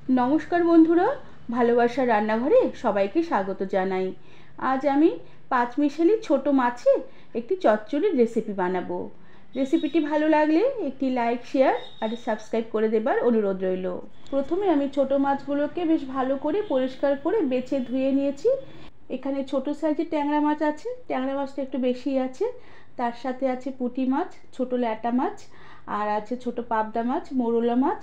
নমস্কার বন্ধুরা, ভালোবাসার রান্নাঘরে সবাইকে স্বাগত জানাই। আজ আমি পাঁচমিশালি ছোট মাছে একটি চচ্চড়ির রেসিপি বানাবো। রেসিপিটি ভালো লাগলে একটি লাইক, শেয়ার আর সাবস্ক্রাইব করে দেবার অনুরোধ রইল। প্রথমে আমি ছোট মাছগুলোকে বেশ ভালো করে পরিষ্কার করে বেছে ধুয়ে নিয়েছি। এখানে ছোট সাইজের ট্যাংরা মাছ আছে, ট্যাংরা মাছটা একটু বেশি আছে। তার সাথে আছে পুঁটি মাছ, ছোট ল্যাটা মাছ, আর আছে ছোট পাবদা মাছ, মৌরলা মাছ।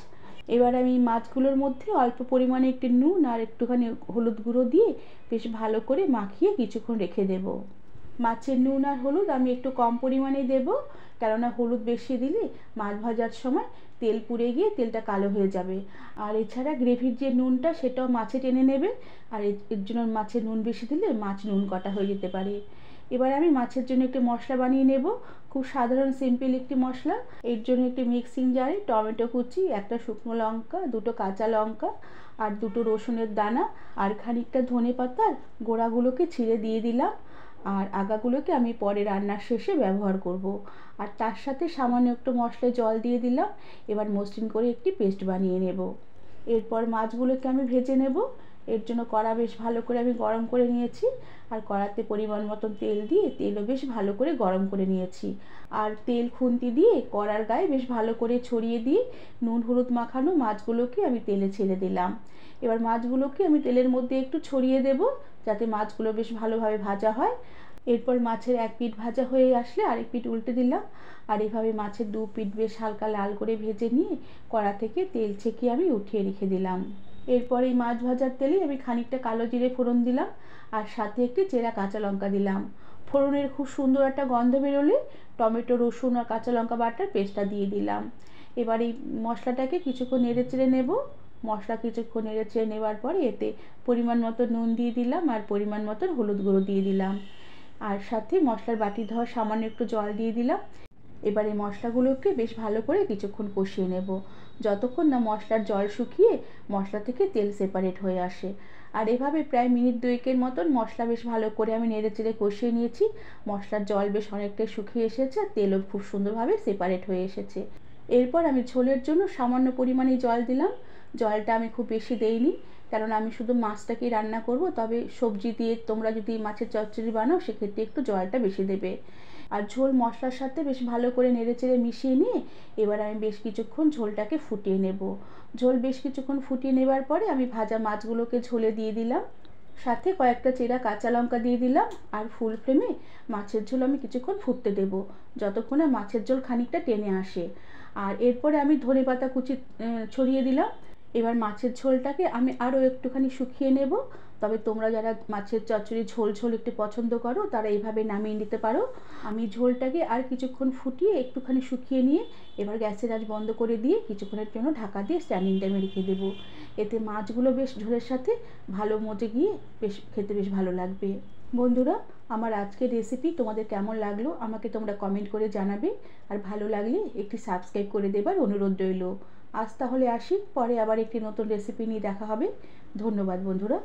এবার আমি মাছগুলোর মধ্যে অল্প পরিমাণে একটু নুন আর একটুখানি হলুদ গুঁড়ো দিয়ে বেশ ভালো করে মাখিয়ে কিছুক্ষণ রেখে দেব। মাছের নুন আর হলুদ আমি একটু কম পরিমাণে দেব, কেননা হলুদ বেশি দিলে মাছ ভাজার সময় তেল পুড়ে গিয়ে তেলটা কালো হয়ে যাবে। আর এছাড়া গ্রেভির যে নুনটা সেটাও মাছে টেনে নেবে, আর এর জন্য মাছের নুন বেশি দিলে মাছ নুন কটা হয়ে যেতে পারে। এবার আমি মাছের জন্য একটি মশলা বানিয়ে নেব, খুব সাধারণ সিম্পল একটি মশলা। এর জন্য একটি মিক্সিং জারে টমেটো কুচি, একটা শুকনো লঙ্কা, দুটো কাঁচা লঙ্কা আর দুটো রসুনের দানা আর খানিকটা ধনে পাতার গোড়াগুলোকে ছিঁড়ে দিয়ে দিলাম। আর আগাগুলোকে আমি পরে রান্নার শেষে ব্যবহার করব। আর তার সাথে সামান্য একটু মশলায় জল দিয়ে দিলাম। এবার মসৃণ করে একটি পেস্ট বানিয়ে নেব। এরপর মাছগুলোকে আমি ভেজে নেব। এর জন্য কড়া বেশ ভালো করে আমি গরম করে নিয়েছি, আর কড়াতে পরিমাণ মতন তেল দিয়ে তেলও বেশ ভালো করে গরম করে নিয়েছি। আর তেল খুন্তি দিয়ে কড়ার গায়ে বেশ ভালো করে ছড়িয়ে দিয়ে নুন হলুদ মাখানো মাছগুলোকে আমি তেলে ছেড়ে দিলাম। এবার মাছগুলোকে আমি তেলের মধ্যে একটু ছড়িয়ে দেব, যাতে মাছগুলো বেশ ভালোভাবে ভাজা হয়। এরপর মাছের এক পিঠ ভাজা হয়ে আসলে আরেক পিঠ উল্টে দিলাম। আর এভাবে মাছের দু পিঠ বেশ হালকা লাল করে ভেজে নিয়ে কড়া থেকে তেল ছেঁকে আমি উঠিয়ে রেখে দিলাম। এরপর এই মাছ ভাজার তেলে আমি খানিকটা কালো জিরে ফোড়ন দিলাম, আর সাথে একটি চেরা কাঁচা লঙ্কা দিলাম। ফোড়নের খুব সুন্দর একটা গন্ধ বেরোলে টমেটো, রসুন আর কাঁচা লঙ্কা বাটার পেস্টটা দিয়ে দিলাম। এবার এই মশলাটাকে কিছুক্ষণ নেড়ে চেড়ে নেব। মশলা কিছুক্ষণ নেড়ে চেড়ে নেওয়ার পরে এতে পরিমাণ মতো নুন দিয়ে দিলাম আর পরিমাণ মতো হলুদ গুঁড়ো দিয়ে দিলাম। আর সাথে মশলার বাটি ধোয়া সামান্য একটু জল দিয়ে দিলাম। এবারে মশলাগুলোকে বেশ ভালো করে কিছুক্ষণ কষিয়ে নেব, যতক্ষণ না মশলার জল শুকিয়ে মশলা থেকে তেল সেপারেট হয়ে আসে। আর এভাবে প্রায় মিনিট দুয়েকের মতন মশলা বেশ ভালো করে আমি নেড়ে চেড়ে কষিয়ে নিয়েছি। মশলার জল বেশ অনেকটাই শুকিয়ে এসেছে, তেলও খুব সুন্দরভাবে সেপারেট হয়ে এসেছে। এরপর আমি ঝোলের জন্য সামান্য পরিমাণে জল দিলাম। জলটা আমি খুব বেশি দেইনি, কারণ আমি শুধু মাছটাকেই রান্না করব। তবে সবজি দিয়ে তোমরা যদি মাছের চচ্চড়ি বানাও সেক্ষেত্রে একটু জলটা বেশি দেবে। আর ঝোল মশলার সাথে বেশ ভালো করে নেড়েচেড়ে মিশিয়ে নিয়ে এবার আমি বেশ কিছুক্ষণ ঝোলটাকে ফুটিয়ে নেব। ঝোল বেশ কিছুক্ষণ ফুটিয়ে নেবার পরে আমি ভাজা মাছগুলোকে ঝোলে দিয়ে দিলাম, সাথে কয়েকটা চেরা কাঁচা লঙ্কা দিয়ে দিলাম। আর ফুল ফ্লেমে মাছের ঝোল আমি কিছুক্ষণ ফুটতে দেব, যতক্ষণে মাছের ঝোল খানিকটা টেনে আসে। আর এরপরে আমি ধনেপাতা কুচি ছড়িয়ে দিলাম। এবার মাছের ঝোলটাকে আমি আরও একটুখানি শুকিয়ে নেব। তবে তোমরা যারা মাছের চচ্চড়ি ঝোল ঝোল একটু পছন্দ করো তারা এইভাবে নামিয়ে নিতে পারো। আমি ঝোলটাকে আর কিছুক্ষণ ফুটিয়ে একটুখানি শুকিয়ে নিয়ে এবার গ্যাসের আঁচ বন্ধ করে দিয়ে কিছুক্ষণের জন্য ঢাকা দিয়ে স্ট্যান্ডিং টাইমে রেখে দেবো। এতে মাছগুলো বেশ ঝোলের সাথে ভালো মজে গিয়ে বেশ খেতে বেশ ভালো লাগবে। বন্ধুরা, আমার আজকের রেসিপি তোমাদের কেমন লাগলো আমাকে তোমরা কমেন্ট করে জানাবে। আর ভালো লাগলে একটি সাবস্ক্রাইব করে দেবার অনুরোধ রইল। আজ তাহলে আসি, পরে আবার একটি নতুন রেসিপি নিয়ে দেখা হবে। ধন্যবাদ বন্ধুরা।